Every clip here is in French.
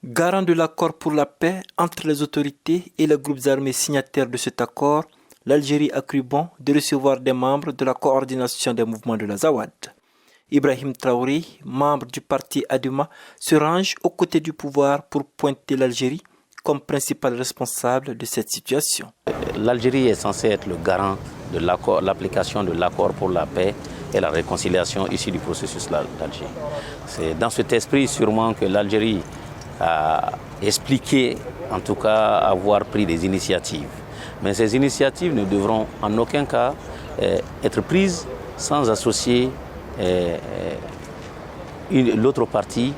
Garant de l'accord pour la paix entre les autorités et les groupes armés signataires de cet accord, l'Algérie a cru bon de recevoir des membres de la coordination des mouvements de l'Azawad. Ibrahim Traoré, membre du parti Aduma, se range aux côtés du pouvoir pour pointer l'Algérie comme principal responsable de cette situation. L'Algérie est censée être le garant de l'application de l'accord pour la paix et la réconciliation issu du processus d'Alger. C'est dans cet esprit sûrement que l'Algérie a expliqué, en tout cas avoir pris des initiatives. Mais ces initiatives ne devront en aucun cas être prises sans associer l'autre partie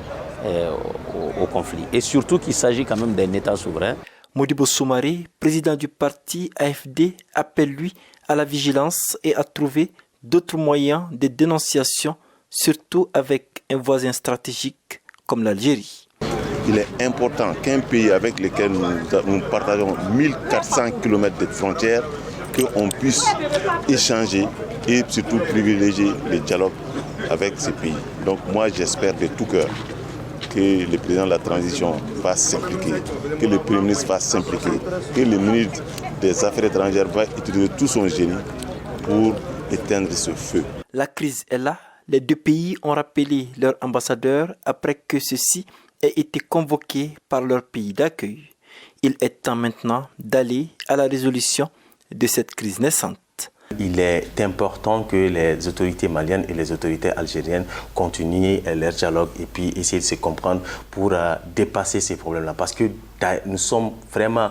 au conflit. Et surtout qu'il s'agit quand même d'un État souverain. Modibo Soumaré, président du parti AFD, appelle lui à la vigilance et à trouver d'autres moyens de dénonciation, surtout avec un voisin stratégique comme l'Algérie. Il est important qu'un pays avec lequel nous partageons 1400 km de frontières, qu'on puisse échanger et surtout privilégier le dialogue avec ces pays. Donc moi j'espère de tout cœur que le président de la transition va s'impliquer, que le Premier ministre va s'impliquer, que le ministre des Affaires étrangères va utiliser tout son génie pour éteindre ce feu. La crise est là. Les deux pays ont rappelé leurs ambassadeurs après que ceux-ci aient été convoqués par leur pays d'accueil. Il est temps maintenant d'aller à la résolution de cette crise naissante. Il est important que les autorités maliennes et les autorités algériennes continuent leur dialogue et puis essayer de se comprendre pour dépasser ces problèmes-là. Parce que nous sommes vraiment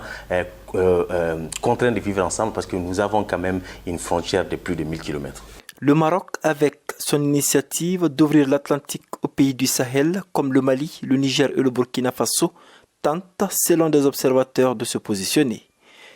contraints de vivre ensemble parce que nous avons quand même une frontière de plus de 1000 km. Le Maroc, avec son initiative d'ouvrir l'Atlantique aux pays du Sahel, comme le Mali, le Niger et le Burkina Faso, tente, selon des observateurs, de se positionner.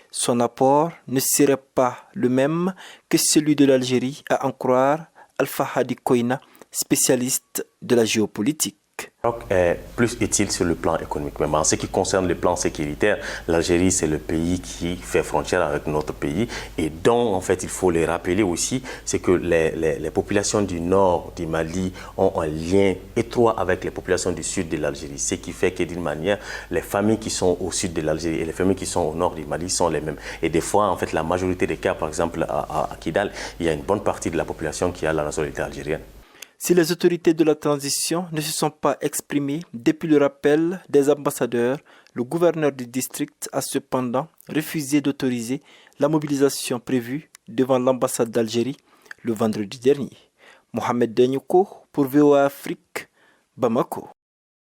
Son apport ne serait pas le même que celui de l'Algérie, à en croire Alpha Hadi Koina, spécialiste de la géopolitique. Le Maroc est plus utile sur le plan économique. Mais en ce qui concerne le plan sécuritaire, l'Algérie, c'est le pays qui fait frontière avec notre pays et dont, en fait, il faut les rappeler aussi, c'est que les populations du nord du Mali ont un lien étroit avec les populations du sud de l'Algérie. Ce qui fait que, d'une manière, les familles qui sont au sud de l'Algérie et les familles qui sont au nord du Mali sont les mêmes. Et des fois, en fait, la majorité des cas, par exemple, à Kidal, il y a une bonne partie de la population qui a la nationalité algérienne. Si les autorités de la transition ne se sont pas exprimées depuis le rappel des ambassadeurs, le gouverneur du district a cependant refusé d'autoriser la mobilisation prévue devant l'ambassade d'Algérie le vendredi dernier. Mohamed Denyouko pour VOA Afrique, Bamako.